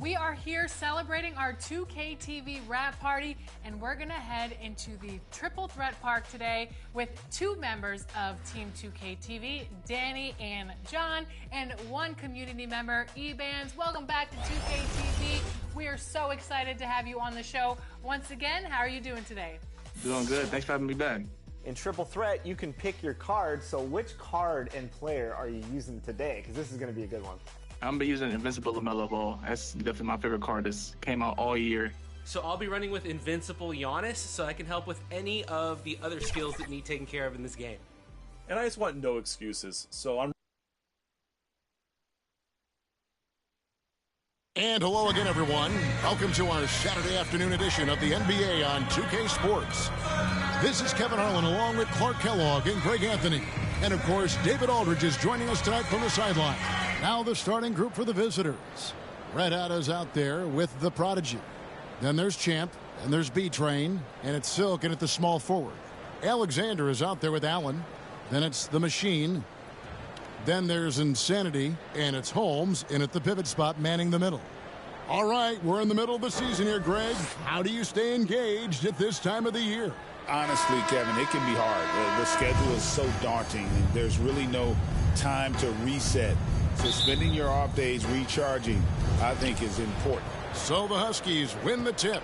We are here celebrating our 2K TV wrap party, and we're going to head into the Triple Threat Park today with two members of Team 2K TV, Danny and John, and one community member, Ebans. Welcome back to 2K TV. We are so excited to have you on the show once again. How are you doing today? Doing good. Thanks for having me back. In Triple Threat, you can pick your card. So which card and player are you using today? Because this is going to be a good one. I'm going to be using Invincible LaMelo Ball. That's definitely my favorite card that's came out all year. So I'll be running with Invincible Giannis, so I can help with any of the other skills that need taken care of in this game. And I just want no excuses, so I'm... And hello again, everyone. Welcome to our Saturday afternoon edition of the NBA on 2K Sports. This is Kevin Harlan along with Clark Kellogg and Greg Anthony. And, of course, David Aldridge is joining us tonight from the sideline. Now the starting group for the visitors. Red Hat is out there with the Prodigy. Then there's Champ, and there's B-Train, and it's Silk, and at the small forward. Alexander is out there with Allen. Then it's the Machine. Then there's Insanity, and it's Holmes, and at the pivot spot, manning the middle. All right, we're in the middle of the season here, Greg. How do you stay engaged at this time of the year? Honestly, Kevin, it can be hard. The schedule is so daunting. There's really no time to reset. So spending your off days recharging, I think, is important. So the Huskies win the tip.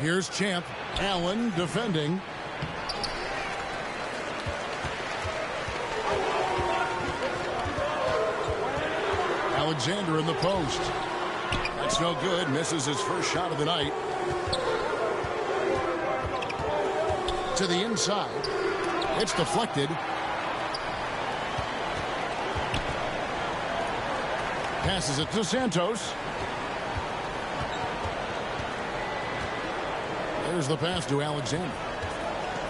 Here's Champ. Allen defending. Alexander in the post. That's no good. Misses his first shot of the night. To the inside. It's deflected. Passes it to Santos. There's the pass to Alexander.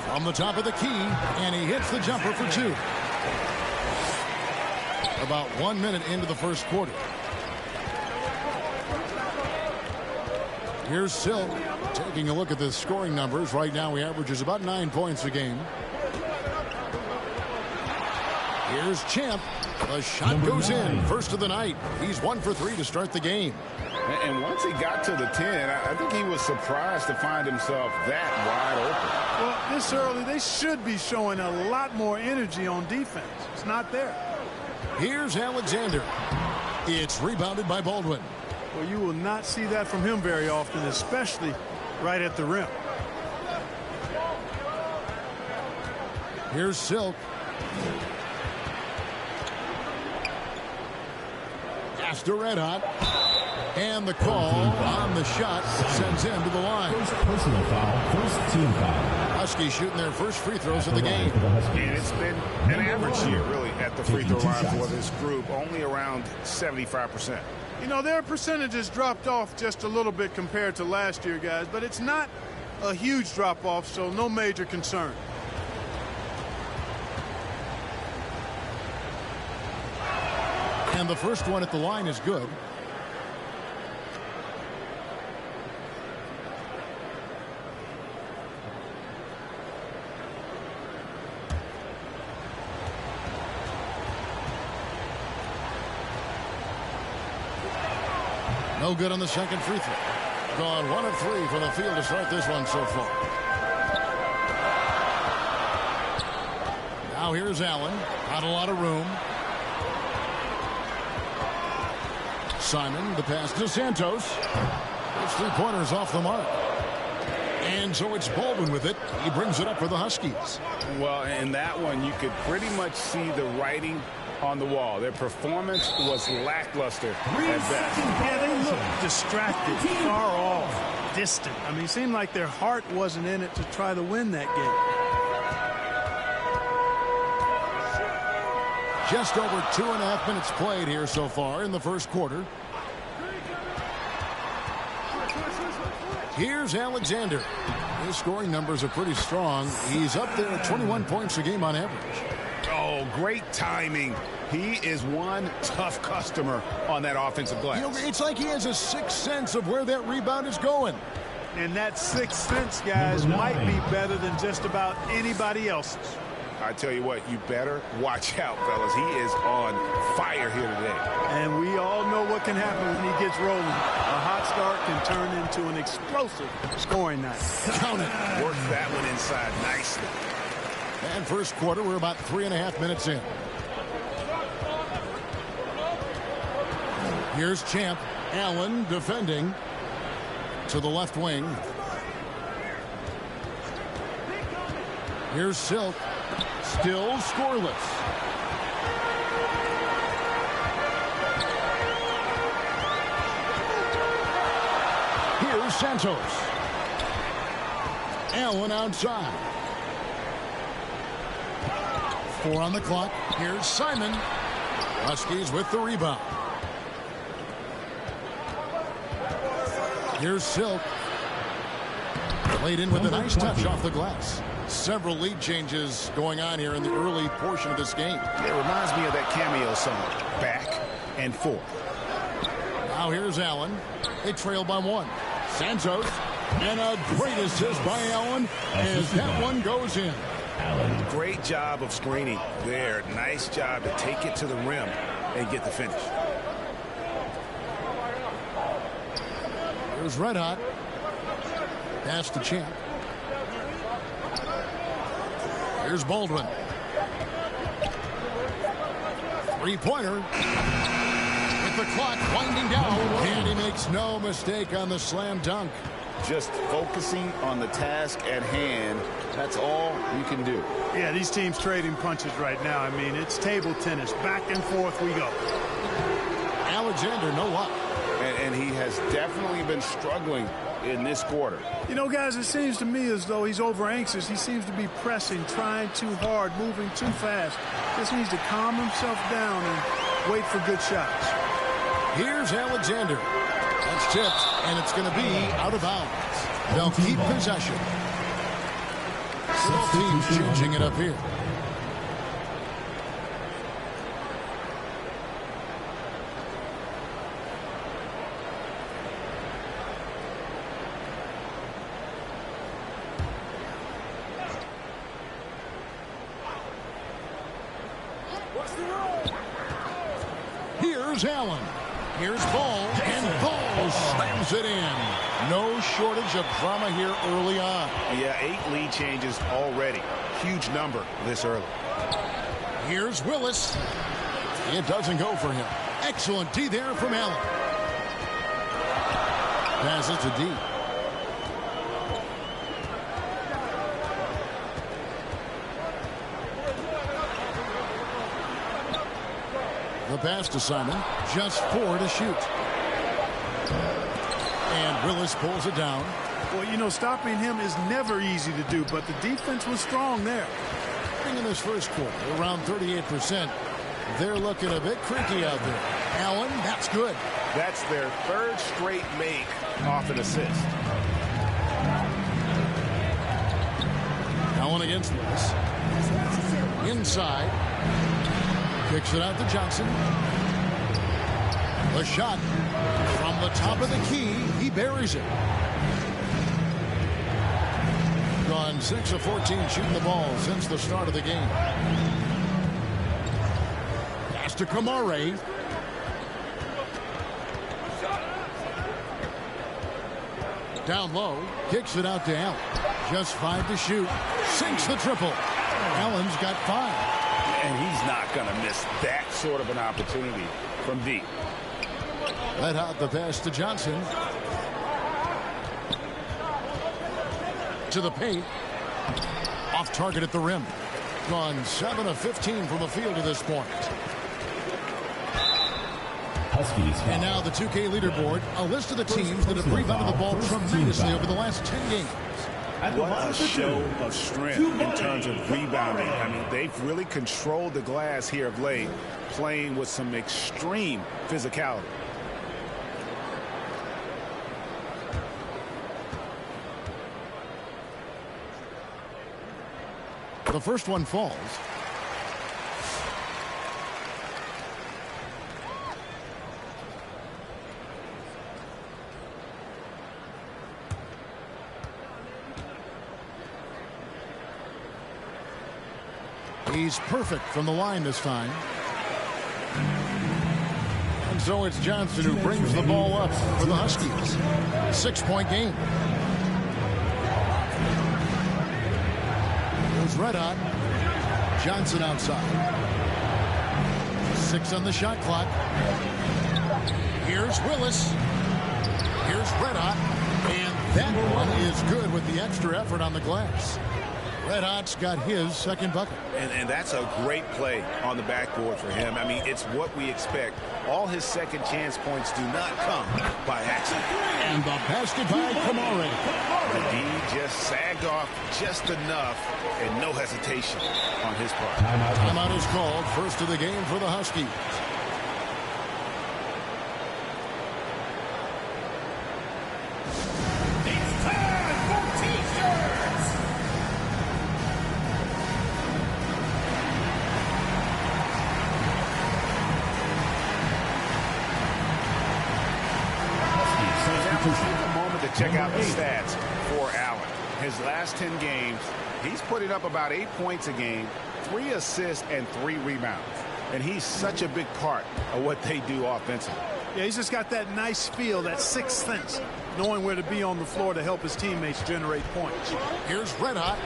From the top of the key, and he hits the jumper for two. About 1 minute into the first quarter. Here's Silk. Taking a look at the scoring numbers. Right now he averages about 9 points a game. Here's Champ. The shot goes in. First of the night. He's 1 for 3 to start the game. And once he got to the 10, I think he was surprised to find himself that wide open. Well, this early, they should be showing a lot more energy on defense. It's not there. Here's Alexander. It's rebounded by Baldwin. Well, you will not see that from him very often, especially right at the rim. Here's Silk. Pass to Red Hot. And the call on the shot sends him to the line. First personal foul, first team foul. Huskies shooting their first free throws of the game. And it's been an average year, really, at the free throw line for this group, only around 75%. You know, their percentages dropped off just a little bit compared to last year, guys, but it's not a huge drop-off, so no major concern. And the first one at the line is good. No good on the second free throw. Gone 1 of 3 from the field to start this one so far. Now here's Allen. Not a lot of room. Simon, the pass to Santos. It's 3-pointers off the mark. And so it's Baldwin with it. He brings it up for the Huskies. Well, in that one, you could pretty much see the writing on the wall. Their performance was lackluster at best. Yeah, they looked distracted, far off, distant. I mean, it seemed like their heart wasn't in it to try to win that game. Just over 2.5 minutes played here so far in the first quarter. Here's Alexander. His scoring numbers are pretty strong. He's up there at 21 points a game on average. Oh, great timing. He is one tough customer on that offensive glass. You know, it's like he has a sixth sense of where that rebound is going. And that sixth sense, guys, might be better than just about anybody else's. I tell you what, you better watch out, fellas. He is on fire here today. And we all know what can happen when he gets rolling. A hot start can turn into an explosive scoring night. Count it. Works that one inside nicely. And first quarter, we're about 3.5 minutes in. Here's Champ. Allen defending to the left wing. Here's Silk. Still scoreless. Here's Santos. Allen outside. 4 on the clock. Here's Simon. Huskies with the rebound. Here's Silk. Played in with a nice touch off the glass. Several lead changes going on here in the early portion of this game. It reminds me of that cameo song, Back and Forth. Now here's Allen. They trail by 1. Santos. And a great assist by Allen as that one goes in. Great job of screening there. Nice job to take it to the rim and get the finish. Here's Red Hot. Pass to Champ. Here's Baldwin. Three-pointer. With the clock winding down. And he makes no mistake on the slam dunk. Just focusing on the task at hand. That's all you can do. Yeah, these teams trading punches right now. I mean, it's table tennis. Back and forth we go. Alexander, no luck. And he has definitely been struggling in this quarter. You know, guys, it seems to me as though he's over anxious. He seems to be pressing, trying too hard, moving too fast. Just needs to calm himself down and wait for good shots. Here's Alexander. That's tipped, and it's going to be out of bounds. They'll keep possession. Both teams changing it up here. Here's Allen. Here's Ball, and Ball slams it in. No shortage of drama here early on. Yeah, 8 lead changes already. Huge number this early. Here's Willis. It doesn't go for him. Excellent D there from Allen. Passes to D. The pass to Simon. Just 4 to shoot. And Willis pulls it down. Well, you know, stopping him is never easy to do, but the defense was strong there. In this first quarter, around 38%. They're looking a bit creaky out there. Allen, that's good. That's their 3rd straight make off an assist. Allen against Willis. Inside. Kicks it out to Johnson. The shot from the top of the key. He buries it. Gone 6 of 14 shooting the ball since the start of the game. Pass to Kamare. Down low. Kicks it out to Allen. Just 5 to shoot. Sinks the triple. Allen's got 5. And he's not going to miss that sort of an opportunity from deep. Let out the pass to Johnson. To the paint. Off target at the rim. Gone 7 of 15 from the field to this point. Huskies. And now the 2K leaderboard. A list of the teams that have rebounded the ball tremendously over the last 10 games. What a show of strength in terms of rebounding. I mean, they've really controlled the glass here of late, playing with some extreme physicality. The first one falls. He's perfect from the line this time. And so it's Johnson who brings the ball up for the Huskies. 6-point game. Here's Red Hot. Johnson outside. 6 on the shot clock. Here's Willis. Here's Red Hot. And that one is good with the extra effort on the glass. Red Hot's got his second bucket. And that's a great play on the backboard for him. I mean, it's what we expect. All his second chance points do not come by accident. And the basket by Kamari. The D just sagged off just enough and no hesitation on his part. Timeout is called. First of the game for the Huskies. Check out the stats for Allen. His last 10 games, he's putting up about 8 points a game, 3 assists, and 3 rebounds. And he's such a big part of what they do offensively. Yeah, he's just got that nice feel, that sixth sense, knowing where to be on the floor to help his teammates generate points. Here's Red Hot.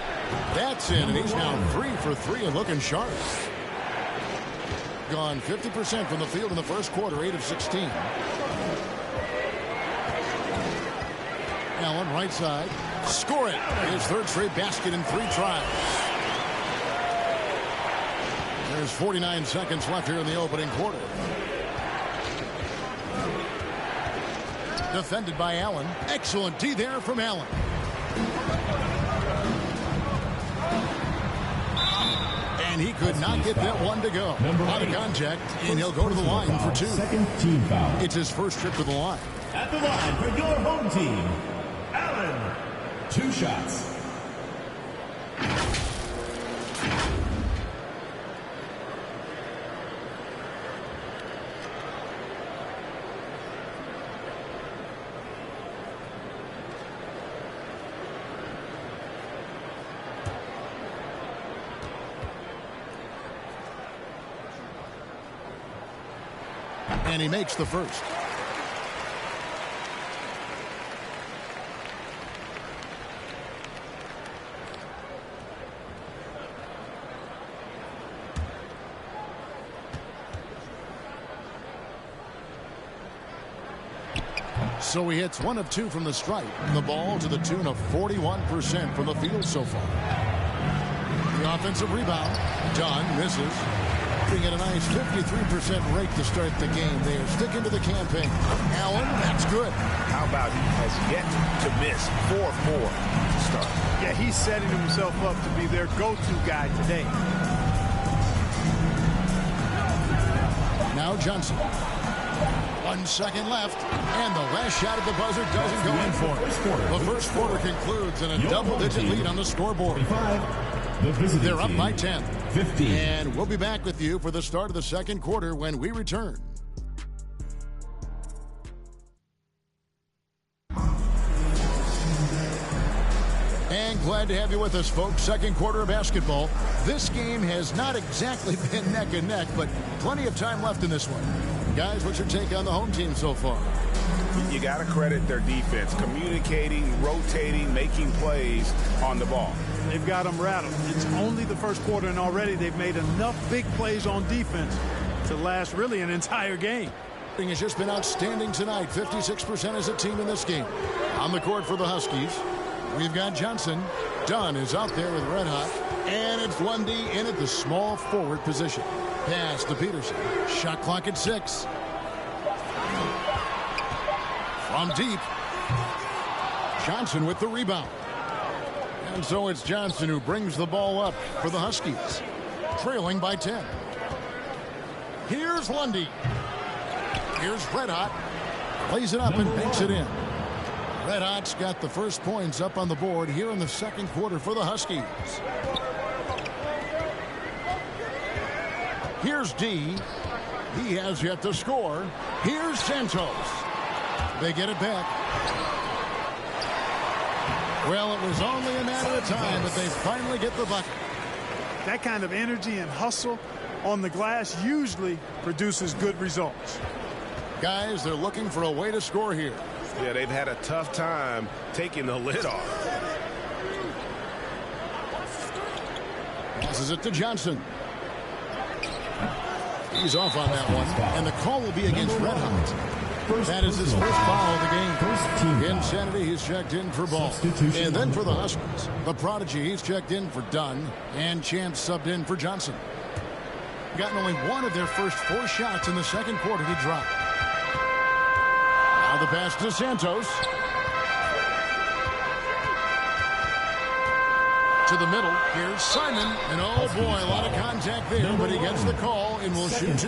That's in, and he's now 3 for 3 and looking sharp. Gone 50% from the field in the first quarter, 8 of 16. Allen right side. Score it. His third straight basket in 3 tries. There's 49 seconds left here in the opening quarter. Defended by Allen. Excellent D there from Allen. And he could not get that one to go. Out of contact, and he'll go to the line for 2. Second team foul. It's his first trip to the line. At the line for your home team, Allen. 2 shots. And he makes the first. So he hits 1 of 2 from the stripe. The ball to the tune of 41% from the field so far. The offensive rebound. Dunn misses. At a nice 53% rate to start the game. They are sticking to the campaign. Allen, that's good. How about he has yet to miss 4-4 to start? Yeah, he's setting himself up to be their go-to guy today. Now Johnson. 1 second left, and the last shot at the buzzer doesn't go in for it. The first quarter concludes in a double-digit lead on the scoreboard. They're up by 10. 15. And we'll be back with you for the start of the second quarter when we return. And glad to have you with us, folks. Second quarter of basketball. This game has not exactly been neck and neck, but plenty of time left in this one. Guys, what's your take on the home team so far? You got to credit their defense, communicating, rotating, making plays on the ball. They've got them rattled. It's only the first quarter, and already they've made enough big plays on defense to last really an entire game. Has just been outstanding tonight. 56% as a team in this game. On the court for the Huskies, we've got Johnson. Dunn is out there with Red Hot. And it's Lundy in at the small forward position. Pass to Peterson. Shot clock at 6. From deep. Johnson with the rebound. And so it's Johnson who brings the ball up for the Huskies. Trailing by 10. Here's Lundy. Here's Red Hot. Plays it up and banks it in. Red Hot's got the first points up on the board here in the second quarter for the Huskies. Here's D. He has yet to score. Here's Santos. They get it back. Well, it was only a matter of time, but they finally get the bucket. That kind of energy and hustle on the glass usually produces good results. Guys, they're looking for a way to score here. Yeah, they've had a tough time taking the lid off. Passes it to Johnson. He's off on that one, and the call will be against Red Hot. That is his first foul of the game. Insanity, he's checked in for Ball. And then for the Huskies, the Prodigy, he's checked in for Dunn, and Champ subbed in for Johnson. Gotten only one of their first 4 shots in the second quarter to drop. Now the pass to Santos. To the middle. Here's Simon. And oh boy, a lot of contact there, but he gets the call and will shoot 2.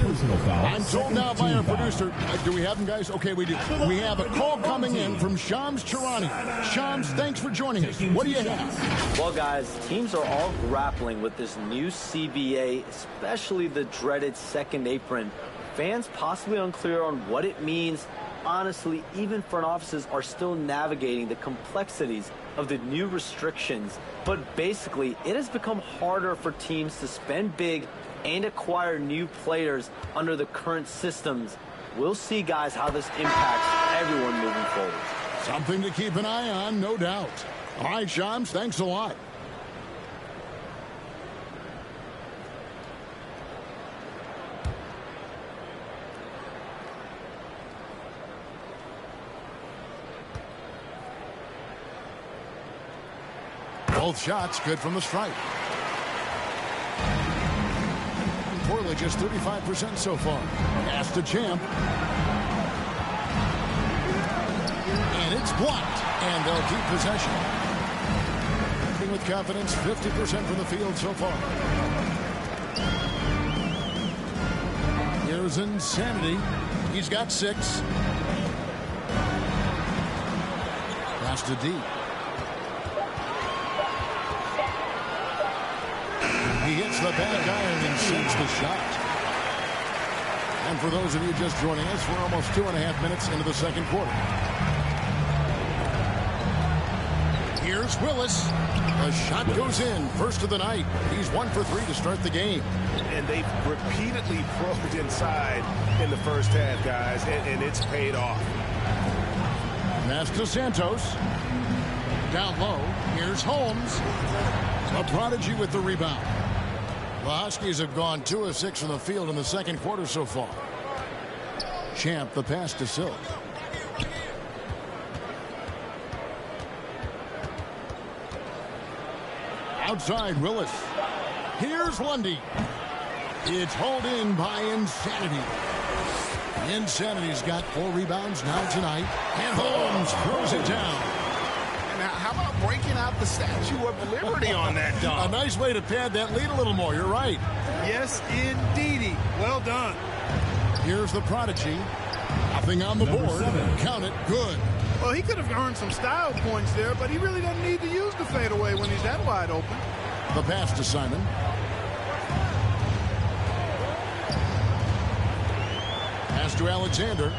I'm told now by our producer, do we have him, guys? Okay, we do. We have a call coming in from Shams Charani. Shams, thanks for joining us. What do you have? Well, guys, teams are all grappling with this new CBA, especially the dreaded second apron. Fans possibly unclear on what it means. Honestly, even front offices are still navigating the complexities of the new restrictions. But basically, it has become harder for teams to spend big and acquire new players under the current systems. We'll see, guys, how this impacts everyone moving forward. Something to keep an eye on, no doubt. All right, Shams, thanks a lot. Both shots good from the stripe. Poorly, just 35% so far. Pass to Champ. And it's blocked. And they'll keep possession. With confidence, 50% from the field so far. Here's Insanity. He's got 6. Pass to D. He hits the back iron and sinks the shot. And for those of you just joining us, we're almost 2.5 minutes into the second quarter. Here's Willis. The shot goes in. First of the night. He's 1 for 3 to start the game. And they've repeatedly probed inside in the first half, guys, and it's paid off. Pass to Santos. Down low. Here's Holmes. A Prodigy with the rebound. The Huskies have gone 2 of 6 from the field in the second quarter so far. Champ, the pass to Silk. Outside, Willis. Here's Lundy. It's hauled in by Insanity. Insanity's got 4 rebounds now tonight. And Holmes throws it down. Now, how about breaking out the Statue of Liberty on that dunk? A nice way to pad that lead a little more. You're right. Yes, indeedy. Well done. Here's the Prodigy. Nothing on the board. 7. Count it. Good. Well, he could have earned some style points there, but he really doesn't need to use the fadeaway when he's that wide open. The pass to Simon. Pass to Alexander.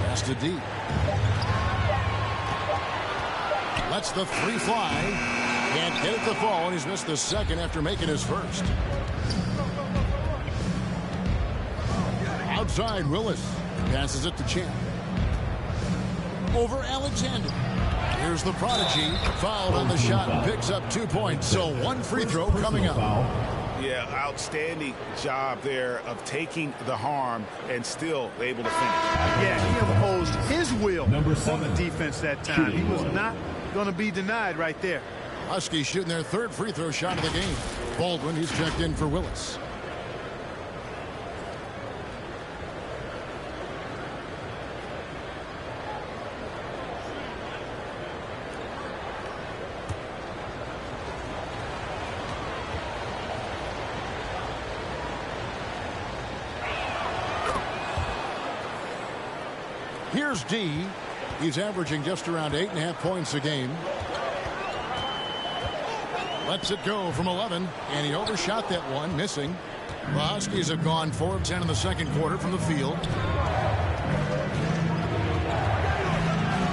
Pass to D. Lets the 3 fly. Can't get it to fall, and he's missed the second after making his first. Outside, Willis. Passes it to Champ. Over Alexander. Here's the Prodigy. Fouled on the shot and picks up 2 points. So 1 free throw coming up. Yeah, outstanding job there of taking the harm and still able to finish. Yeah, he imposed his will on the defense that time. He was not going to be denied right there. Huskies shooting their 3rd free throw shot of the game. Baldwin, he's checked in for Willis. Here's D. He's averaging just around 8.5 points a game. Lets it go from 11, and he overshot that one, missing. The Huskies have gone 4 of 10 in the second quarter from the field.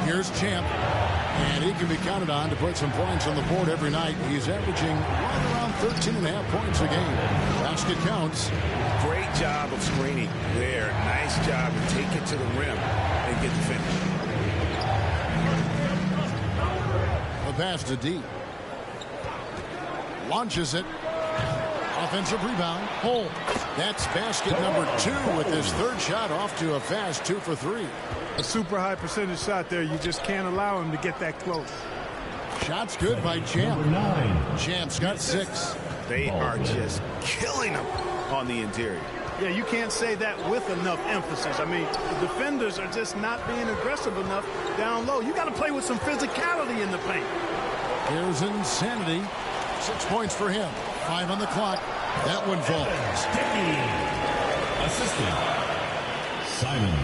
Here's Champ. And he can be counted on to put some points on the board every night. He's averaging right around 13.5 points a game. Basket counts. Great job of screening there. Nice job to take it to the rim and get the finish. The pass to D. Launches it. Offensive rebound. Holmes. That's basket number 2 with his third shot off to a fast 2 for 3. A super high percentage shot there. You just can't allow him to get that close. Shots good by Champ. Champ's got 6. They are just killing him on the interior. Yeah, you can't say that with enough emphasis. I mean, the defenders are just not being aggressive enough down low. You got to play with some physicality in the paint. Here's Insanity. 6 points for him. 5 on the clock. That one falls. Assistant Simon.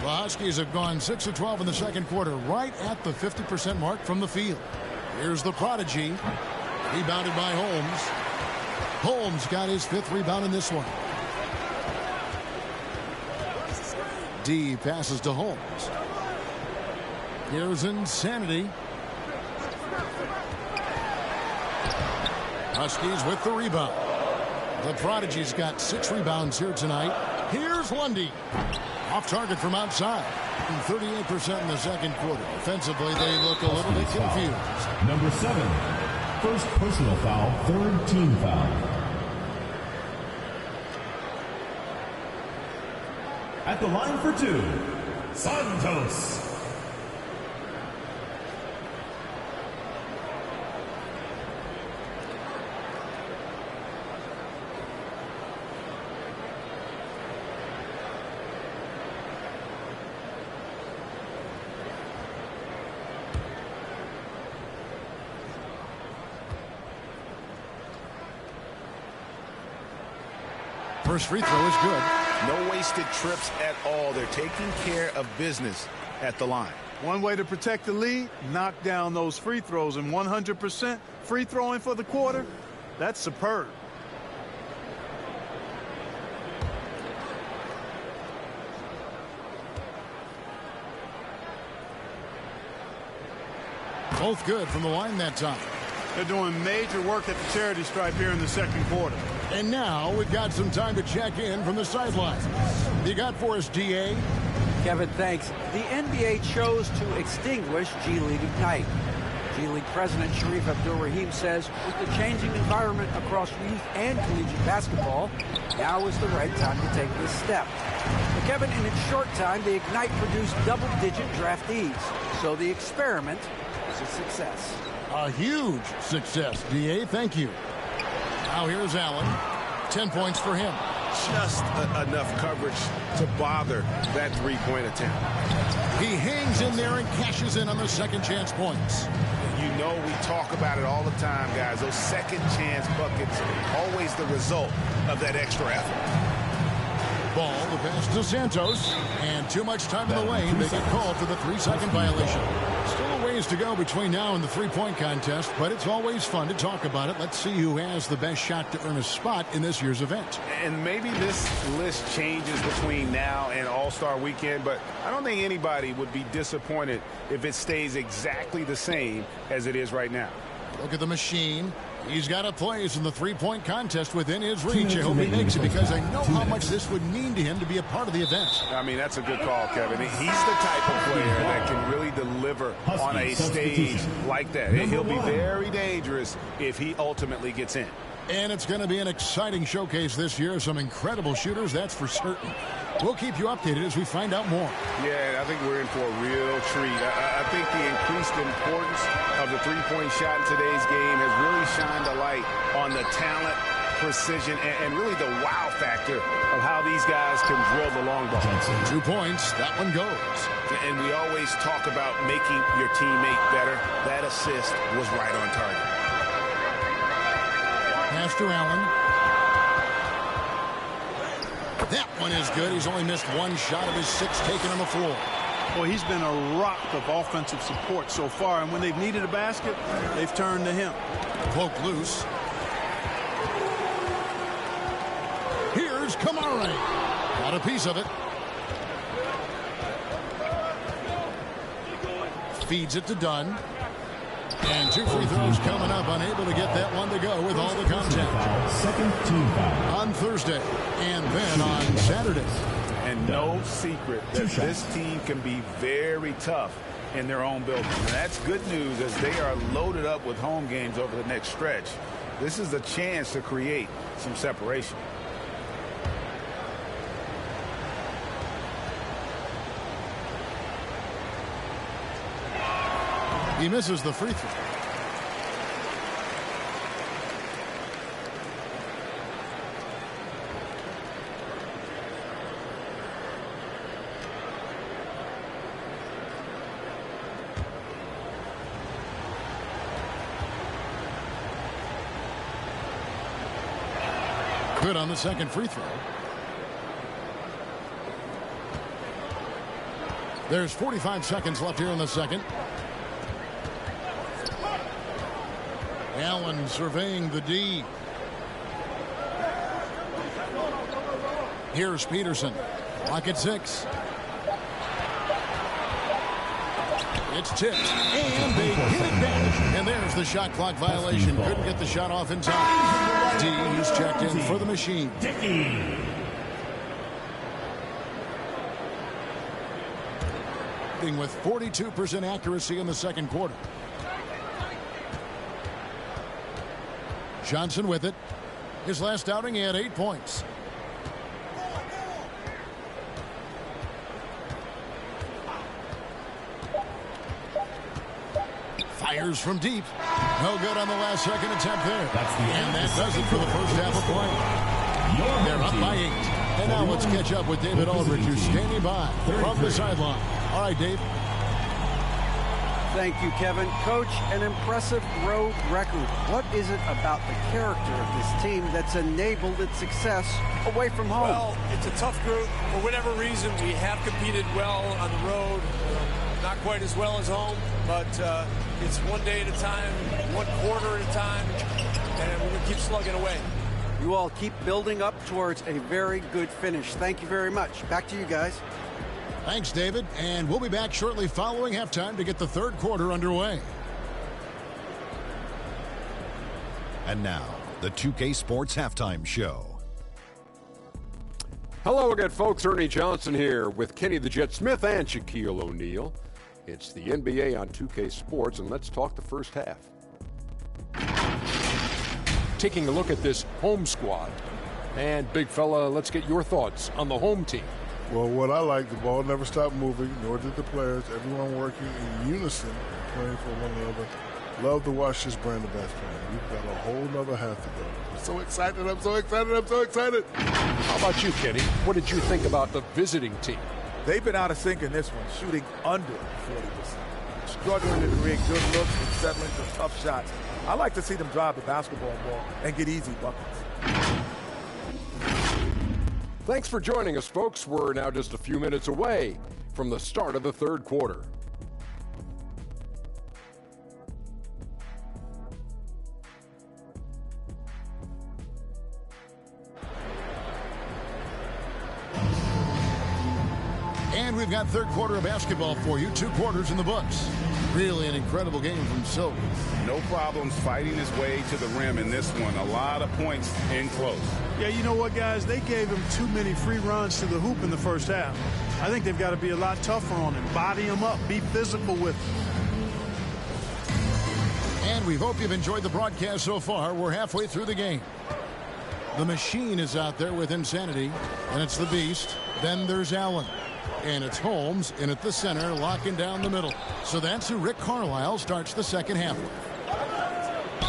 The Huskies have gone 6 of 12 in the second quarter, right at the 50% mark from the field. Here's the Prodigy. Rebounded by Holmes. Holmes got his 5th rebound in this one. D passes to Holmes. Here's Insanity. Huskies with the rebound. The Prodigy's got 6 rebounds here tonight. Here's Lundy. Off target from outside. 38% in the second quarter. Offensively, they look a little bit confused. Number 7. First personal foul, 3rd team foul. At the line for 2, Santos. First free throw is good. No wasted trips at all. They're taking care of business at the line. One way to protect the lead, knock down those free throws, and 100% free throwing for the quarter, that's superb. Both good from the line that time. They're doing major work at the charity stripe here in the second quarter. And now we've got some time to check in from the sidelines. You got for us, DA? Kevin, thanks. The NBA chose to extinguish G League Ignite. G League President Sharif Abdul-Rahim says with the changing environment across youth and collegiate basketball, now is the right time to take this step. But Kevin, in its short time, the Ignite produced double-digit draftees. So the experiment is a success. A huge success, DA. Thank you. Now here's Allen. 10 points for him. Just enough coverage to bother that three-point attempt. He hangs in there and cashes in on the second chance points. You know we talk about it all the time, guys. Those second chance buckets, always the result of that extra effort. Ball, the pass to Santos, and too much time in the lane. They get called for the 3-second violation. Still a ways to go between now and the three-point contest, but it's always fun to talk about it. Let's see who has the best shot to earn a spot in this year's event. And maybe this list changes between now and All-Star Weekend, but I don't think anybody would be disappointed if it stays exactly the same as it is right now. Look at the machine. He's got a place in the three-point contest within his reach. I hope he makes it because I know how much this would mean to him to be a part of the event. I mean, that's a good call, Kevin. He's the type of player that can really deliver on a stage like that. He'll be very dangerous if he ultimately gets in. And it's going to be an exciting showcase this year. Some incredible shooters, that's for certain. We'll keep you updated as we find out more. Yeah, I think we're in for a real treat. I think the increased importance of the three-point shot in today's game has really shined a light on the talent, precision, and really the wow factor of how these guys can drill the long ball. 2 points. That one goes. And we always talk about making your teammate better. That assist was right on target. Pass to Allen. That one is good. He's only missed one shot of his 6 taken on the floor. Well, he's been a rock of offensive support so far, and when they've needed a basket, they've turned to him. Cloak loose. Here's Kamari. Got a piece of it. Feeds it to Dunn. And 2 free throws coming up. Unable to get that one to go with all the contact. Second team foul. On Thursday and then on Saturday. And no secret that this team can be very tough in their own building. And that's good news as they are loaded up with home games over the next stretch. This is a chance to create some separation. He misses the free throw. Good on the second free throw. There's 45 seconds left here in the second. Allen surveying the D. Here's Peterson. Clock at 6. It's tipped. And they hit it back. And there's the shot clock violation. Couldn't get the shot off in time. D is checked in for the machine. With 42% accuracy in the second quarter. Johnson with it. His last outing, he had 8 points. Fires from deep. No good on the last second attempt there. And that does it for the first half of play. They're up by 8. And now let's catch up with David Aldridge, who's standing by from the sideline. All right, Dave. Thank you, Kevin. Coach, an impressive road record. What is it about the character of this team that's enabled its success away from home? Well, it's a tough group. For whatever reason, we have competed well on the road. Not quite as well as home, but it's one day at a time, one quarter at a time, and we're going to keep slugging away. You all keep building up towards a very good finish. Thank you very much. Back to you guys. Thanks, David. And we'll be back shortly following halftime to get the third quarter underway. And now, the 2K Sports Halftime Show. Hello again, folks. Ernie Johnson here with Kenny the Jet Smith and Shaquille O'Neal. It's the NBA on 2K Sports, and let's talk the first half. Taking a look at this home squad. And, big fella, let's get your thoughts on the home team. Well, what I like, the ball never stopped moving, nor did the players. Everyone working in unison, playing for one another. Love to watch this brand of basketball. We've got a whole nother half to go. I'm so excited, I'm so excited, I'm so excited. How about you, Kenny? What did you think about the visiting team? They've been out of sync in this one, shooting under 40%. Struggling to create good looks and settling for tough shots. I like to see them drive the basketball more and get easy buckets. Thanks for joining us, folks. We're now just a few minutes away from the start of the third quarter. And we've got third quarter of basketball for you. 2 quarters in the books. Really an incredible game from Silver. No problems fighting his way to the rim in this one. A lot of points in close. Yeah, you know what, guys? They gave him too many free runs to the hoop in the first half. I think they've got to be a lot tougher on him. Body him up. Be physical with him. And we hope you've enjoyed the broadcast so far. We're halfway through the game. The machine is out there with Insanity, and it's the Beast. Then there's Allen. And it's Holmes in at the center, locking down the middle. So that's who Rick Carlisle starts the second half with.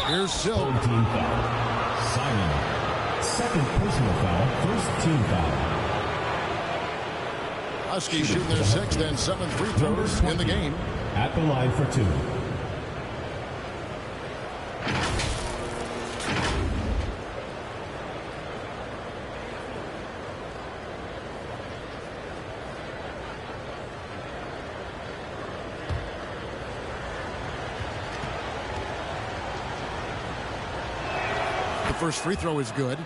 Here's Silver. Team foul. Simon. Second personal foul. First team foul. Huskies shooting their 6th and 7th free throws in the game. At the line for 2. First free throw is good.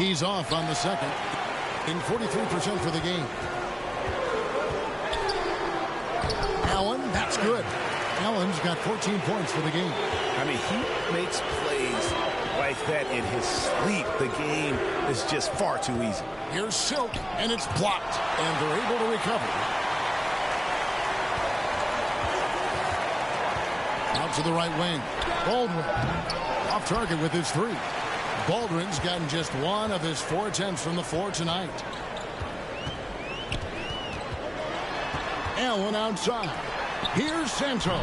He's off on the second. In 43% for the game. Allen, that's good. Allen's got 14 points for the game. I mean, he makes plays like that in his sleep. The game is just far too easy. Here's Silk, and it's blocked, and they're able to recover. Out to the right wing. Baldwin off target with his three. Baldwin's gotten just one of his 4 attempts from the floor tonight. Allen outside. Here's Santos.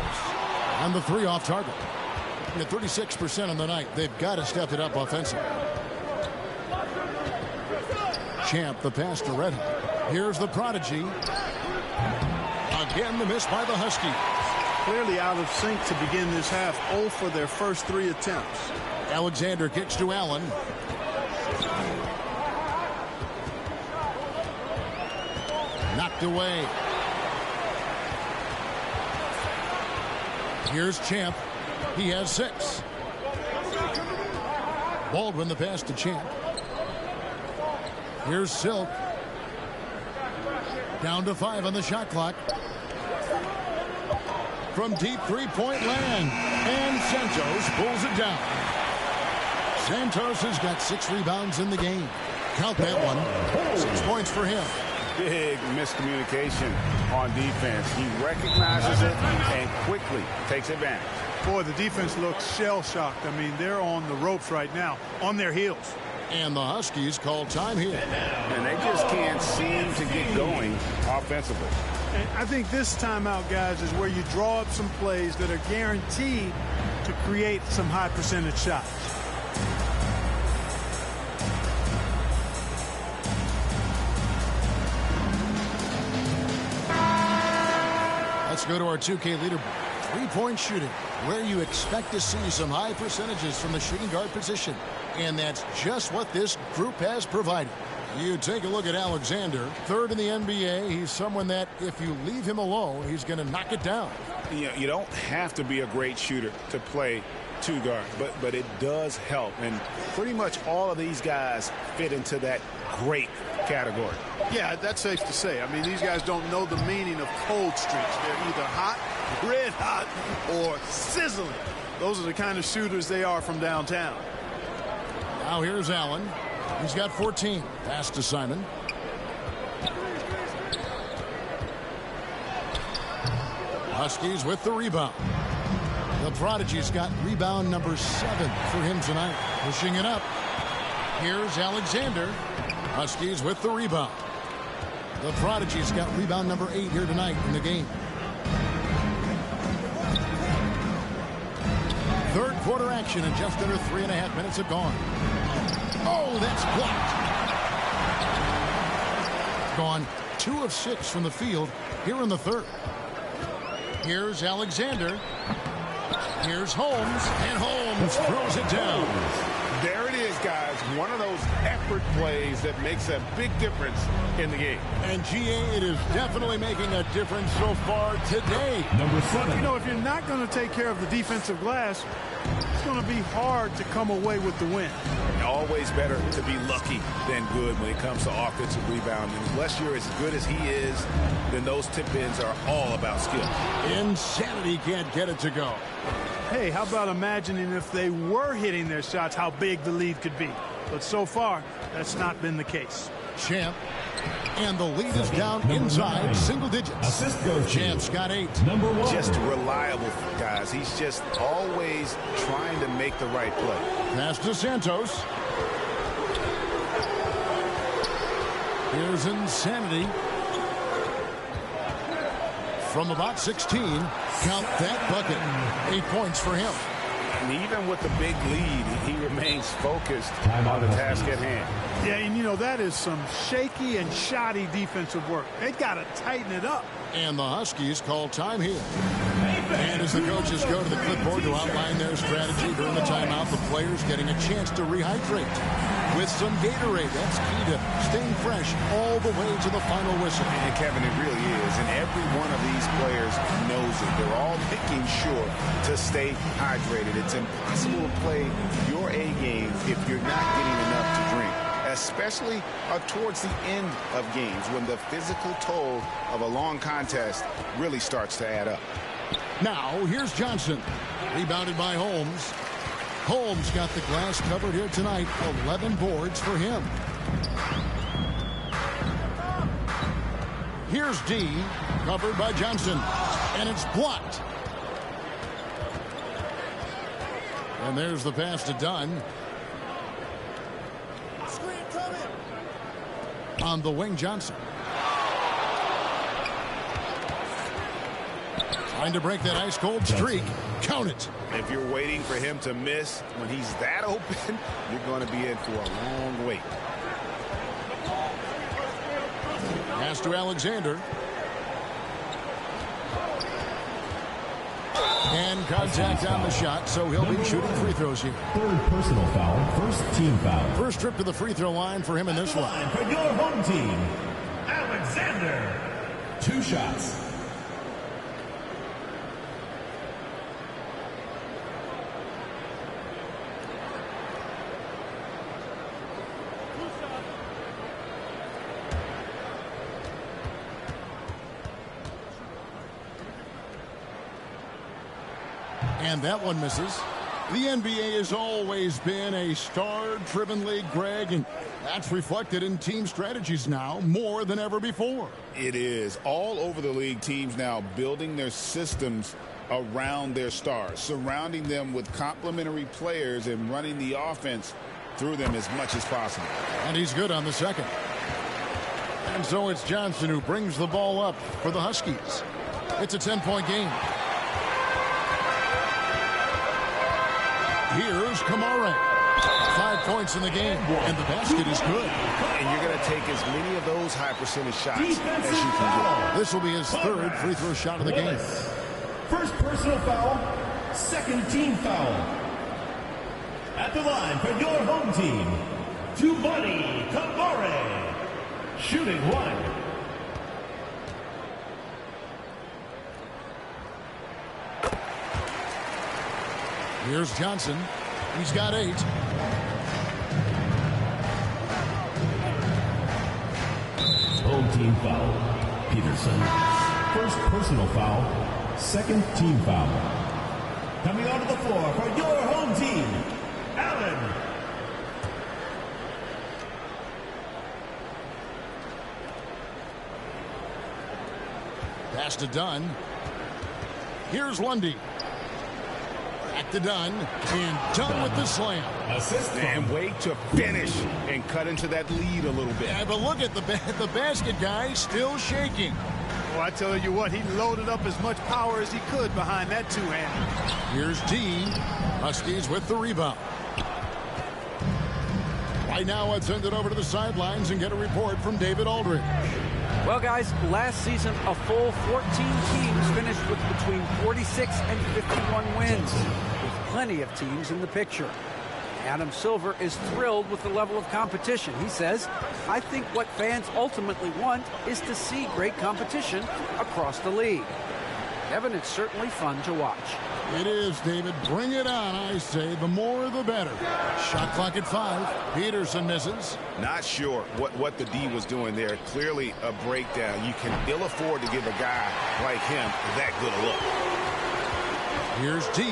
On the 3 off target. At 36% on the night. They've got to step it up offensively. Champ, the pass to Red Hot. Here's the prodigy. Again, the miss by the Huskies. Clearly out of sync to begin this half. 0 for their first 3 attempts. Alexander kicks to Allen. Knocked away. Here's Champ. He has 6. Baldwin the pass to Champ. Here's Silk. Down to 5 on the shot clock. From deep three-point land. And Santos pulls it down. Santos has got 6 rebounds in the game. Count that one. 6 points for him. Big miscommunication on defense. He recognizes it and quickly takes advantage. Boy, the defense looks shell-shocked. I mean, they're on the ropes right now, on their heels. And the Huskies call time here. And they just can't seem to get going offensively. And I think this timeout, guys, is where you draw up some plays that are guaranteed to create some high percentage shots. Let's go to our 2K leaderboard. 3-point shooting, where you expect to see some high percentages from the shooting guard position. And that's just what this group has provided. You take a look at Alexander, 3rd in the NBA. He's someone that if you leave him alone, he's going to knock it down. You don't have to be a great shooter to play 2 guard, but it does help. And pretty much all of these guys fit into that great category. Yeah, that's safe to say. I mean, these guys don't know the meaning of cold streaks. They're either hot, red hot, or sizzling. Those are the kind of shooters they are from downtown. Now here's Allen. He's got 14. Pass to Simon. Huskies with the rebound. The prodigy's got rebound number 7 for him tonight. Pushing it up. Here's Alexander. Huskies with the rebound. The prodigy's got rebound number 8 here tonight in the game. 3rd quarter action and just under 3.5 minutes have gone. Oh, that's blocked. Gone 2 of 6 from the field here in the 3rd. Here's Alexander. Here's Holmes, and Holmes throws it down. There it is, guys. One of those effort plays that makes a big difference in the game. And GA, it is definitely making a difference so far today. Number 7. You know, if you're not going to take care of the defensive glass, it's going to be hard to come away with the win. Always better to be lucky than good when it comes to offensive rebounding. Unless you're as good as he is, then those tip-ins are all about skill. Insanity can't get it to go. Hey, how about imagining if they were hitting their shots, how big the lead could be. But so far, that's not been the case. Champ. And the lead is down inside single digits. Champ's got 8. Number 1. Just reliable, guys. He's just always trying to make the right play. Pass to Santos. Here's Insanity. From about 16, count that bucket. 8 points for him. And even with the big lead, he remains focused on the task at hand. Yeah, and you know, that is some shaky and shoddy defensive work. They got to tighten it up. And the Huskies call time here. And as the coaches go to the clipboard to outline their strategy during the timeout, the players getting a chance to rehydrate with some Gatorade. That's key to staying fresh all the way to the final whistle. And Kevin, it really is. And every one of these players knows it. They're all making sure to stay hydrated. It's impossible to play your A game if you're not getting enough to drink, especially towards the end of games when the physical toll of a long contest really starts to add up. Now, here's Johnson. Rebounded by Holmes. Holmes got the glass covered here tonight. 11 boards for him. Here's D, covered by Johnson, and it's blocked. And there's the pass to Dunn. On the wing, Johnson. Trying to break that ice-cold streak. Count it. If you're waiting for him to miss when he's that open, you're going to be in for a long wait. Pass to Alexander. And contact on the shot, so he'll be shooting free throws here. Third personal foul, first team foul. First trip to the free throw line for him in this one. For your home team, Alexander. 2 shots. And that one misses. The NBA has always been a star-driven league, Greg, and that's reflected in team strategies now more than ever before. It is. All over the league, teams now building their systems around their stars, surrounding them with complementary players and running the offense through them as much as possible. And he's good on the second. And so it's Johnson who brings the ball up for the Huskies. It's a 10-point game. Here's Kamara. 5 points in the game, and the basket is good. And you're going to take as many of those high percentage shots as you can get. This will be his third free throw shot of the game. First personal foul, second team foul. At the line for your home team, Tubani Kamara. Shooting 1. Here's Johnson. He's got 8. Home team foul, Peterson. First personal foul, second team foul. Coming onto the floor for your home team, Allen. Pass to Dunn. Here's Lundy. Back to Dunn, and Dunn with the slam. Assist and wait to finish and cut into that lead a little bit. Yeah, but look at the basket guy still shaking. Well, I tell you what, he loaded up as much power as he could behind that two-hander. Here's D. Huskies with the rebound. Right now, let's send it over to the sidelines and get a report from David Aldridge. Well, guys, last season, a full 14 teams finished with between 46 and 51 wins, with plenty of teams in the picture. Adam Silver is thrilled with the level of competition. He says, I think what fans ultimately want is to see great competition across the league. Kevin, it's certainly fun to watch. It is, David. Bring it on, I say. The more, the better. Shot clock at 5. Peterson misses. Not sure what the D was doing there. Clearly a breakdown. You can ill afford to give a guy like him that good a look. Here's D.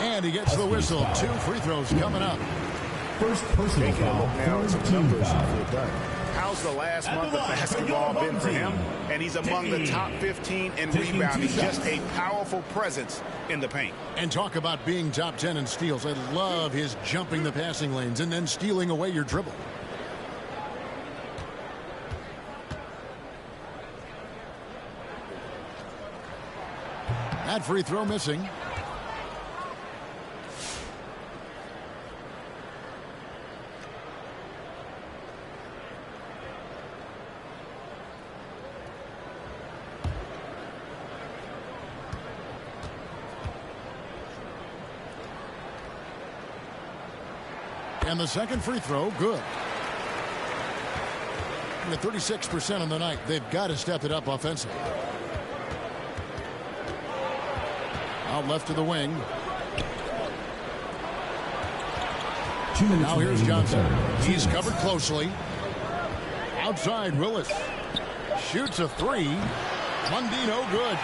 And he gets the whistle. 2 free throws coming up. First personal foul, third team foul. How's the last month of basketball been for him? And he's among the top 15 in rebounding. Just a powerful presence in the paint. And talk about being top 10 in steals. I love his jumping the passing lanes and then stealing away your dribble. That free throw missing. And the second free throw, good. At 36% on the night, they've got to step it up offensively. Out left to the wing. 2 minutes Now here's remaining in the Johnson. third. He's covered closely. Outside, Willis. Shoots a three. Mundy, no good.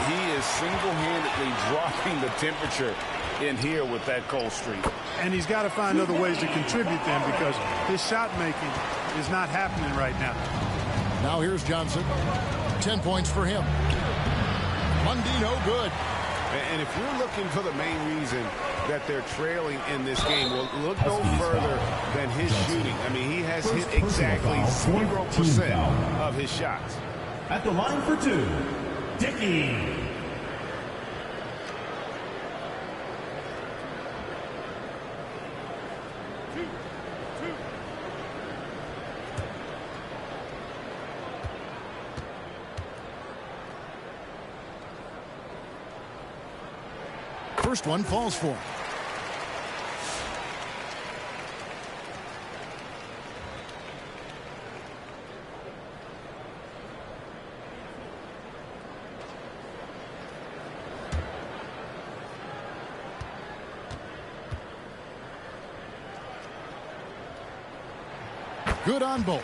He is single-handedly dropping the temperature in here with that cold streak. And he's got to find other ways to contribute then, because his shot making is not happening right now. Now here's Johnson. 10 points for him. Mundy, no good. And if you're looking for the main reason that they're trailing in this game, well, look no further than his shooting. I mean, he has hit exactly 0% of his shots. At the line for two, Dickey. First one falls for him. Good on both.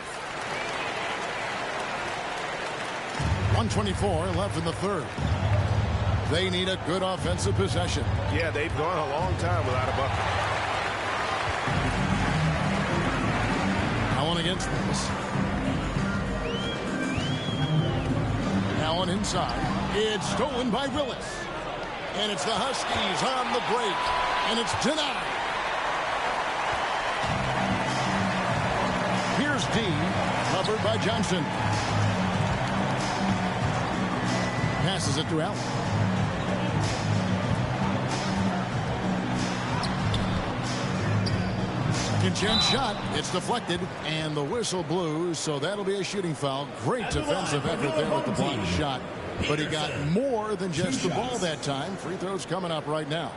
124 left in the third. They need a good offensive possession. Yeah, they've gone a long time without a bucket. Allen against Willis. Allen inside. It's stolen by Willis. And it's the Huskies on the break. And it's denied. Here's Dean, covered by Johnson. Passes it to Allen. Chance shot. It's deflected, and the whistle blew, so that'll be a shooting foul. Great defensive effort there with the blocked shot, but he got more than just the ball that time. Free throws coming up right now.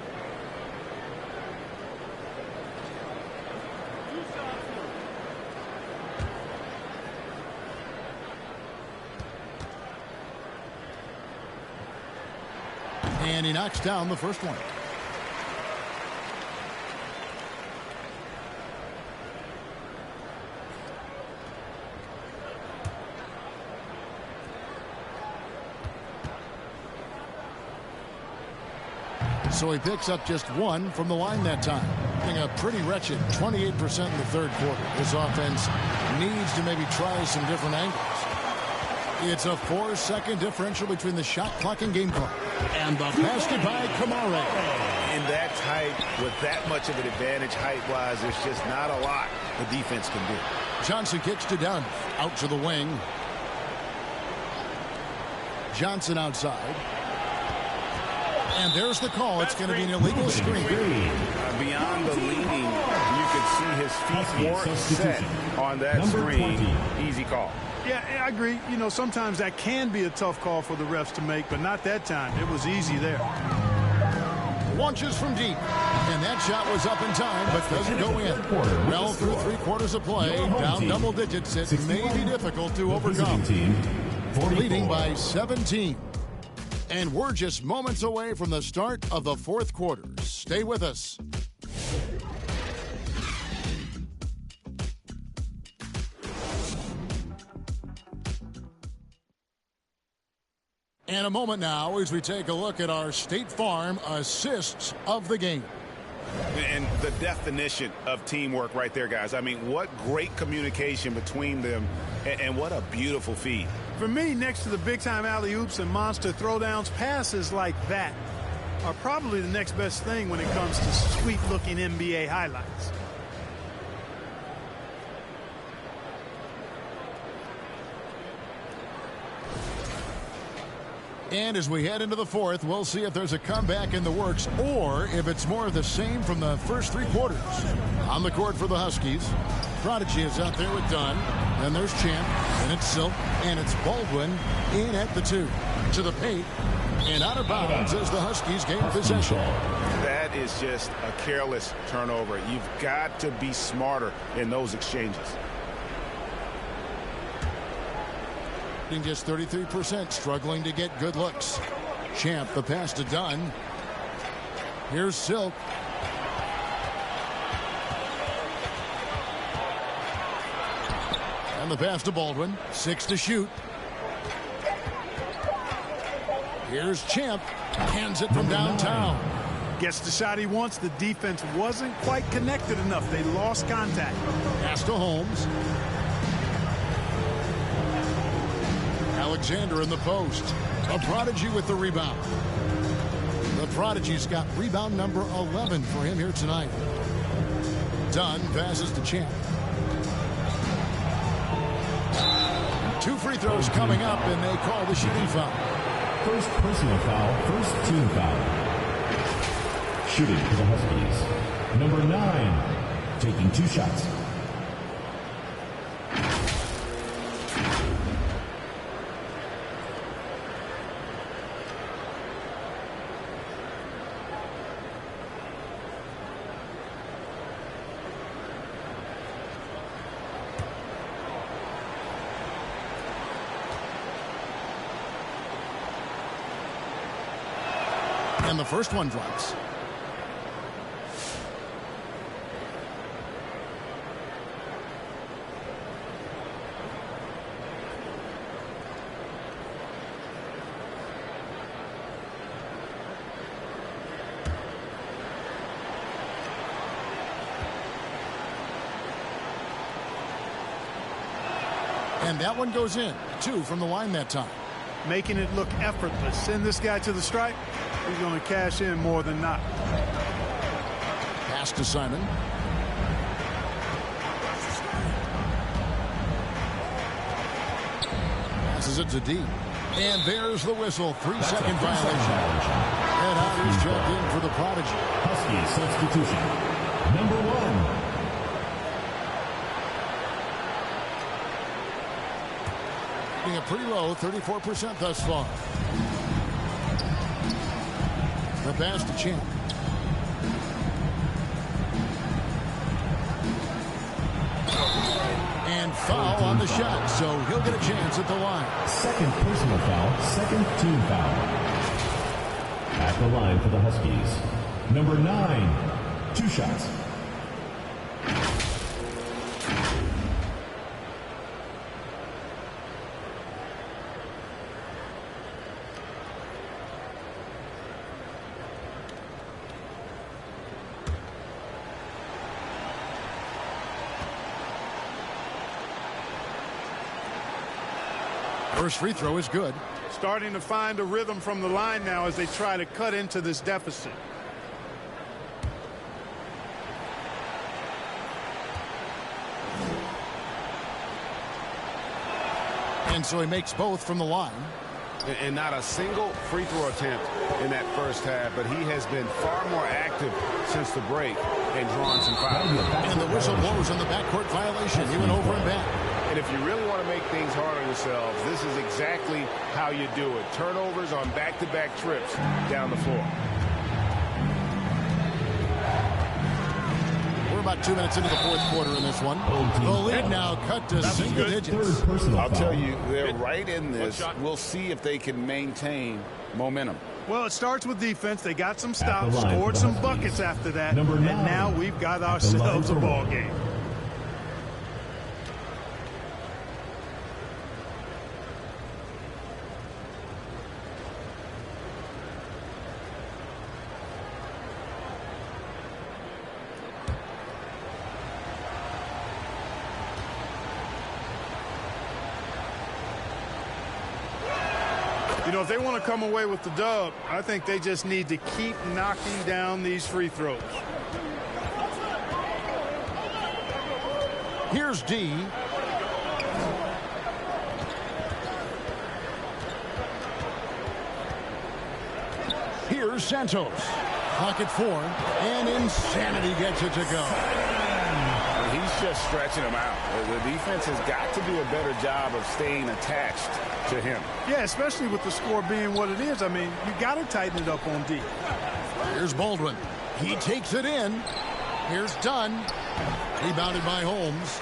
And he knocks down the first one. So he picks up just one from the line that time. Being a pretty wretched 28% in the third quarter. This offense needs to maybe try some different angles. It's a 4-second differential between the shot clock and game clock. And the basket by Kamara. In that tight, with that much of an advantage height-wise, there's just not a lot the defense can do. Johnson kicks to Dunn. Out to the wing. Feet outside. And there's the call. It's going to be an illegal screen. Beyond the leaning, you could see his feet more set on that screen. Easy call. Yeah, I agree. You know, sometimes that can be a tough call for the refs to make, but not that time. It was easy there. Launches from deep. And that shot was up in time, but doesn't go in. Well, through 3 quarters of play, down double digits, it may be difficult to overcome. Leading by 17. And we're just moments away from the start of the fourth quarter. Stay with us. And a moment now as we take a look at our State Farm assists of the game. And the definition of teamwork right there, guys. I mean, what great communication between them, and what a beautiful feed. For me, next to the big-time alley-oops and monster throwdowns, passes like that are probably the next best thing when it comes to sweet-looking NBA highlights. And as we head into the fourth, we'll see if there's a comeback in the works or if it's more of the same from the first 3 quarters. On the court for the Huskies, Prodigy is out there with Dunn. Then there's Champ, and it's Silk, and it's Baldwin in at the 2. To the paint, and out of bounds as the Huskies gain possession. That is just a careless turnover. You've got to be smarter in those exchanges. Just 33%, struggling to get good looks. Champ, the pass to Dunn. Here's Silk. On the pass to Baldwin. 6 to shoot. Here's Champ. Hands it from downtown. Gets the shot he wants. The defense wasn't quite connected enough. They lost contact. Pass to Holmes. Alexander in the post. A Prodigy with the rebound. The Prodigy's got rebound number 11 for him here tonight. Dunn passes to Champ. 2 free throws coming up, and they call the shooting foul. First personal foul, first team foul. Shooting for the Huskies. Number 9, taking 2 shots. And the first one drops. And that one goes in. 2 from the line that time. Making it look effortless. Send this guy to the stripe. He's going to cash in more than not. Pass to Simon. Passes it to D. And there's the whistle. 3-second violation. And out is checked in for the Prodigy. Huskies substitution. Number 1. A pretty low, 34% thus far. The pass to Champ. And foul on the shot, so he'll get a chance at the line. Second personal foul, second team foul. At the line for the Huskies. Number 9, 2 shots. First free throw is good. Starting to find a rhythm from the line now as they try to cut into this deficit. And so he makes both from the line. And not a single free throw attempt in that first half, but he has been far more active since the break and drawn some fouls. And the whistle blows on the backcourt violation. He went over and back. And if you really want to make things hard on yourselves, this is exactly how you do it. Turnovers on back-to-back trips down the floor. We're about 2 minutes into the fourth quarter in this one. The lead now cut to single digits. I'll tell you, they're right in this. We'll see if they can maintain momentum. Well, it starts with defense. They got some stops, scored some buckets after that, and now we've got ourselves a ball game. You know, if they want to come away with the dub, I think they just need to keep knocking down these free throws. Here's D. Here's Santos. Clock at 4, and Insanity gets it to go. He's just stretching them out. The defense has got to do a better job of staying attached to him. Yeah, especially with the score being what it is. I mean, you got to tighten it up on D. Here's Baldwin. He takes it in. Here's Dunn. Rebounded by Holmes.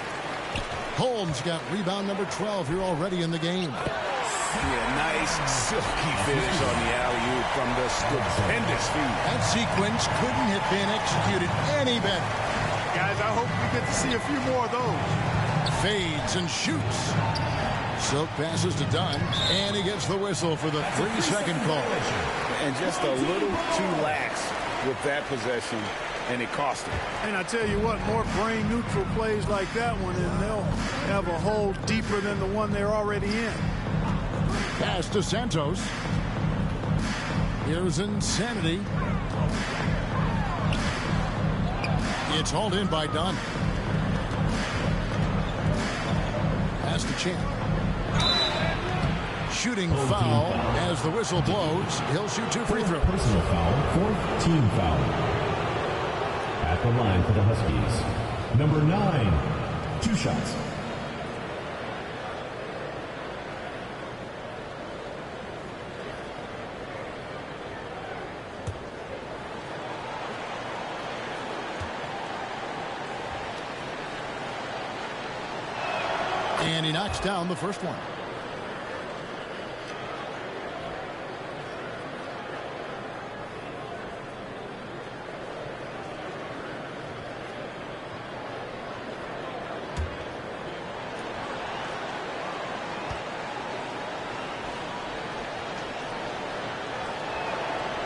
Holmes got rebound number 12 here already in the game. Yeah, nice silky finish on the alley-oop from the stupendous feed. That sequence couldn't have been executed any better. Guys, I hope we get to see a few more of those. Fades and shoots. Silk passes to Dunn, and he gets the whistle for the 3-second call. And just a little too lax with that possession, and it cost him. And I tell you what, more brain-neutral plays like that one, and they'll have a hole deeper than the one they're already in. Pass to Santos. Here's Insanity. It's hauled in by Dunn. Pass to Champ. Shooting foul as the whistle blows. He'll shoot 2 free throws. Personal foul, 4th team foul. At the line for the Huskies, number 9, 2 shots. And he knocks down the first one.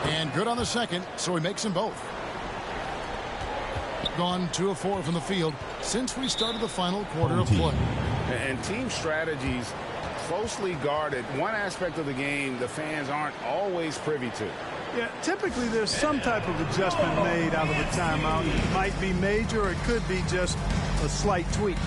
And good on the second, so he makes them both. Gone 2 of 4 from the field since we started the final quarter of play. And team strategies closely guarded. One aspect of the game the fans aren't always privy to. Yeah, typically there's some type of adjustment made out of a timeout. It might be major, or it could be just a slight tweak.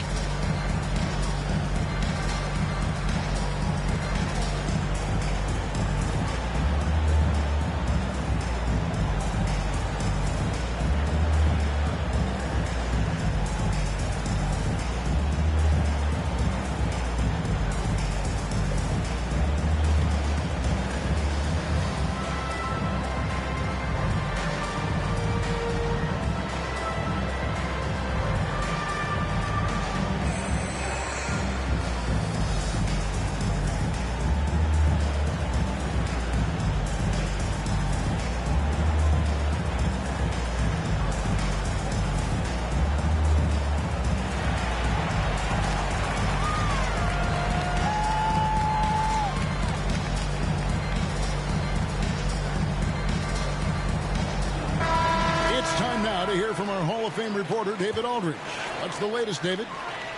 From our Hall of Fame reporter, David Aldridge. What's the latest, David?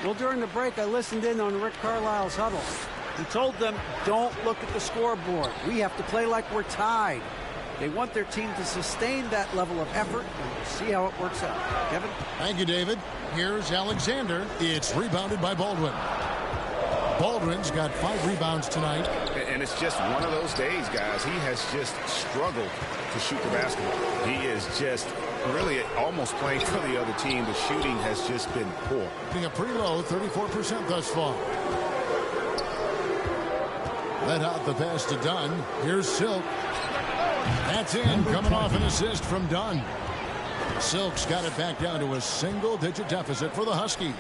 Well, during the break, I listened in on Rick Carlisle's huddle. He told them, don't look at the scoreboard. We have to play like we're tied. They want their team to sustain that level of effort, and we'll see how it works out. Kevin? Thank you, David. Here's Alexander. It's rebounded by Baldwin. Baldwin's got 5 rebounds tonight. And it's just one of those days, guys. He has just struggled to shoot the basketball. He is just really almost playing for the other team. The shooting has just been poor. Being a pretty low 34% thus far. Let out the pass to Dunn. Here's Silk. That's in, coming off an assist from Dunn. Silk's got it back down to a single-digit deficit for the Huskies.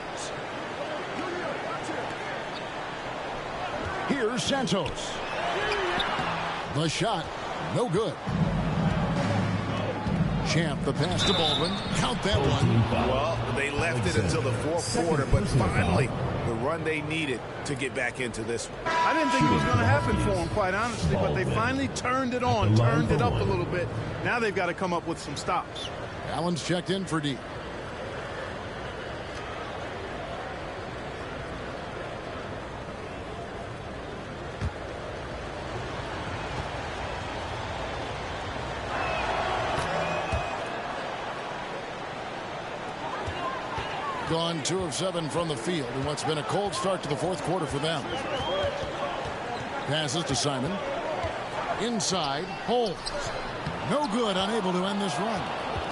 Here's Santos. The shot, no good. Champ, the pass to Baldwin. Count that one. Well, they left it until the fourth quarter, but finally, the run they needed to get back into this one. I didn't think it was going to happen for them, quite honestly, but they finally turned it on, turned it up a little bit. Now they've got to come up with some stops. Allen's checked in for D. Gone 2 of 7 from the field in what's been a cold start to the fourth quarter for them. Passes to Simon. Inside, holds. No good, unable to end this run.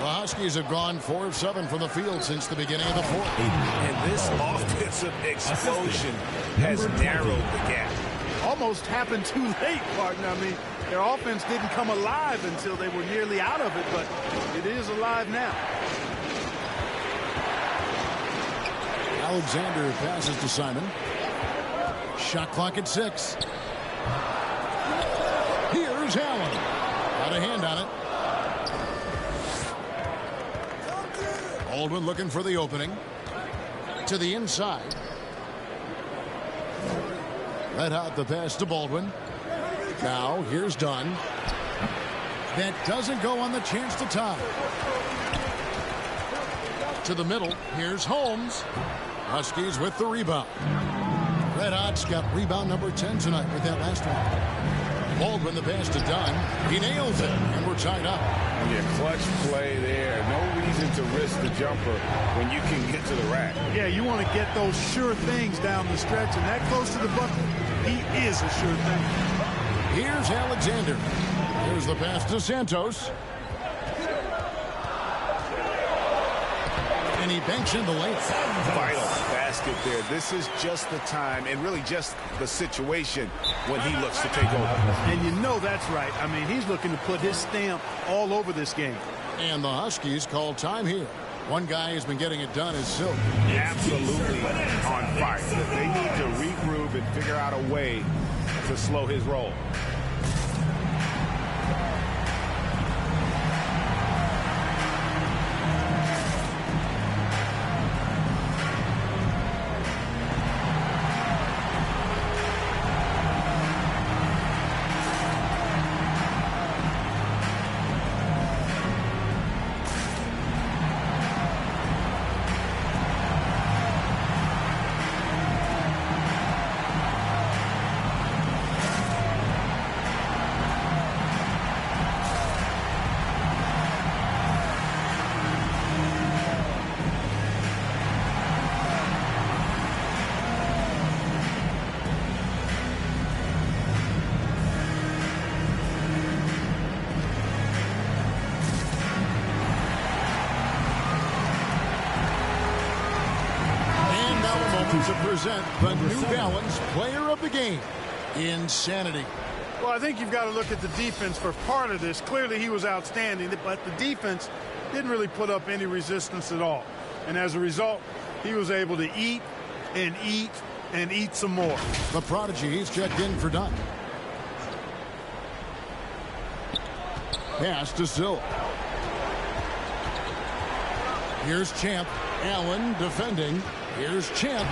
The Huskies have gone 4 of 7 from the field since the beginning of the fourth. And this offensive explosion has narrowed the gap. Almost happened too late, partner. I mean, their offense didn't come alive until they were nearly out of it, but it is alive now. Alexander passes to Simon. Shot clock at 6. Here's Allen. Got a hand on it. Baldwin looking for the opening. To the inside. Red hot the pass to Baldwin. Now here's Dunn. That doesn't go on the chance to tie. To the middle. Here's Holmes. Huskies with the rebound. Red Hot's got rebound number 10 tonight with that last one. Baldwin the pass to Dunn. He nails it, and we're tied up. Yeah, clutch play there. No reason to risk the jumper when you can get to the rack. Yeah, you want to get those sure things down the stretch, and that close to the bucket, he is a sure thing. Here's Alexander. Here's the pass to Santos. And he banks in the lane. Vital basket there. This is just the time and really just the situation when he looks to take over. And you know that's right. I mean, he's looking to put his stamp all over this game. And the Huskies call time here. One guy who's been getting it done is Silk. Absolutely on fire. They need to regroup and figure out a way to slow his roll. To present the New Balance Player of the Game, Insanity. Well, I think you've got to look at the defense for part of this. Clearly, he was outstanding, but the defense didn't really put up any resistance at all. And as a result, he was able to eat and eat and eat some more. The prodigy, he's checked in for Dunn. Pass to Silk. Here's Champ. Allen defending. Here's Champ.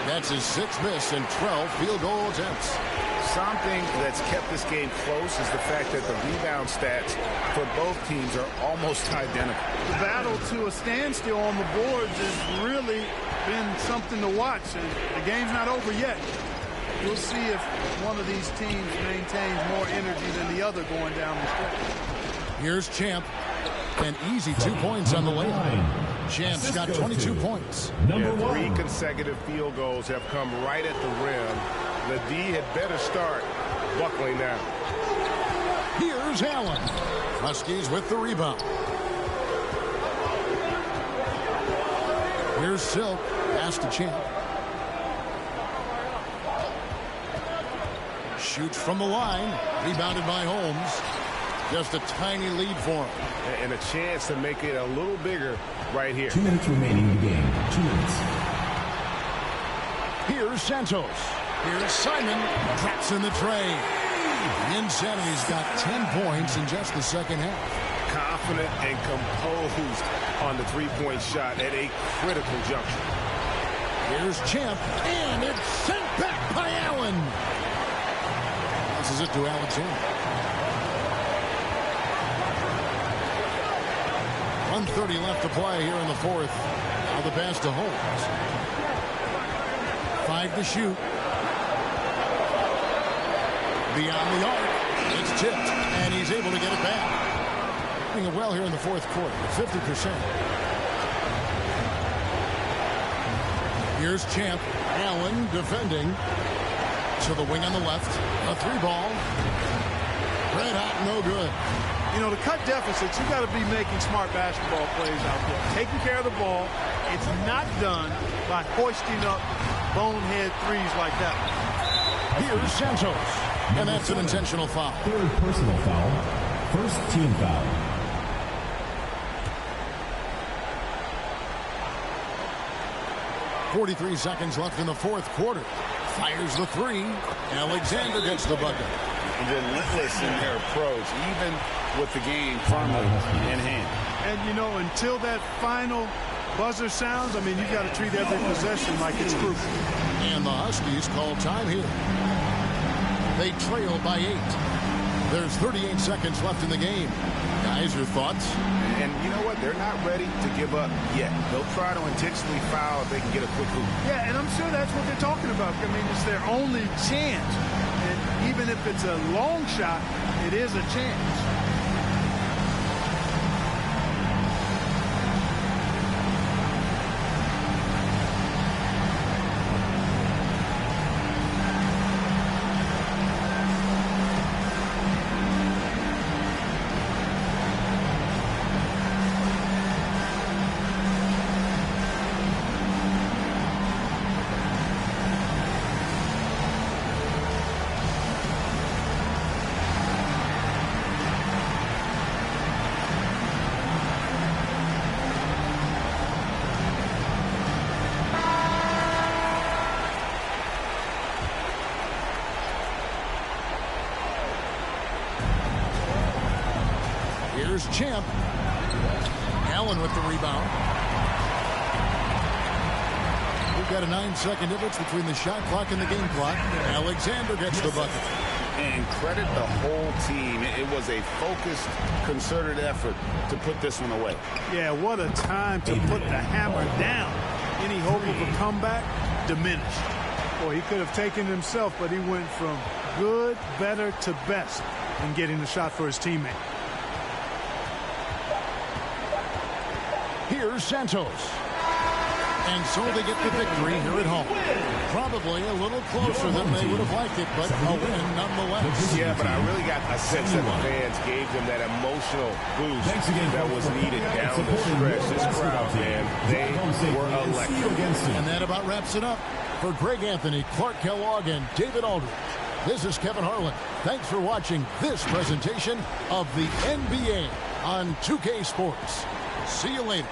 That's his 6th miss and 12 field goal attempts. Something that's kept this game close is the fact that the rebound stats for both teams are almost identical. The battle to a standstill on the boards has really been something to watch, and the game's not over yet. We'll see if one of these teams maintains more energy than the other going down the stretch. Here's Champ. An easy 2 points on the layup. Champ's got 22 points. Yeah, 3 consecutive field goals have come right at the rim. The D had better start buckling down. Here's Allen. Huskies with the rebound. Here's Silk. Pass to Champ. Shoots from the line. Rebounded by Holmes. Just a tiny lead for him. And a chance to make it a little bigger right here. 2 minutes remaining in the game. 2 minutes. Here's Santos. Here's Simon. Drops in the tray. Insanity's got 10 points in just the second half. Confident and composed on the three-point shot at a critical juncture. Here's Champ. And it's sent back by Allen. This is it to Alexander. 1:30 left to play here in the fourth. Now the pass to Holmes. 5 to shoot. Beyond the arc. It's tipped, and he's able to get it back. Doing it well here in the fourth quarter. 50%. Here's Champ. Allen defending. To the wing on the left. A 3-ball. Red hot, no good. You know, to cut deficits, you got to be making smart basketball plays out there. Taking care of the ball. It's not done by hoisting up bonehead threes like that. Here's Santos. And that's an intentional foul. 3rd personal foul. 1st team foul. .43 seconds left in the fourth quarter. Fires the 3. Alexander gets the bucket. Relentless in their approach, even with the game firmly in hand. And, you know, until that final buzzer sounds, I mean, you got to treat every possession like it's crucial. And the Huskies call time here. They trail by 8. There's 38 seconds left in the game. Guys, your thoughts? And you know what? They're not ready to give up yet. They'll try to intentionally foul if they can get a quick hoop. Yeah, and I'm sure that's what they're talking about. I mean, it's their only chance. And even if it's a long shot, it is a chance. Here's Champ. Allen with the rebound. We've got a 9-second difference between the shot clock and the game clock. Alexander gets the bucket. And credit the whole team. It was a focused, concerted effort to put this one away. Yeah, what a time to put the hammer down. Any hope of a comeback diminished. Boy, he could have taken it himself, but he went from good, better to best in getting the shot for his teammate. Here's Santos. And so they get the victory here at home. Probably a little closer than they would have liked it, but a win nonetheless. Yeah, but I really got a sense that the fans gave them that emotional boost that was needed down the stretch. This crowd, man, they were electric. And that about wraps it up. For Greg Anthony, Clark Kellogg, and David Aldridge, this is Kevin Harlan. Thanks for watching this presentation of the NBA on 2K Sports. See you later.